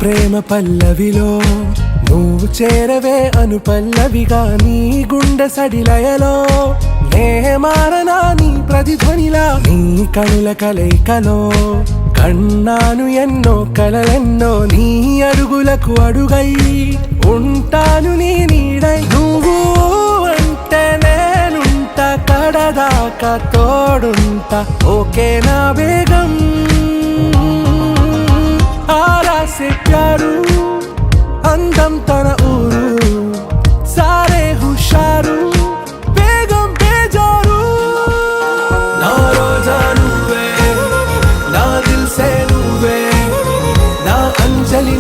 ప్రేమ పల్లవిలో నువ్వు చేరవే అను పల్లవిగా నీ గుండె సడిలయలో నే మారనా నీ ప్రతిధ్వనిలా నీ కనుల కలయికలో కన్నాను ఎన్నో కలలెన్నో నీ అడుగులకు అడుగై ఉంటాను నీ నీడై నువ్వు అంటే నేనుంట కడదాకా తోడుంటా ఓకే నా వేగం आरा से प्यारू अंदम तन ऊरू सारे हुशारू बेगम बेजारू ना रोजा नुवे ना दिल से नुवे ना अंजलि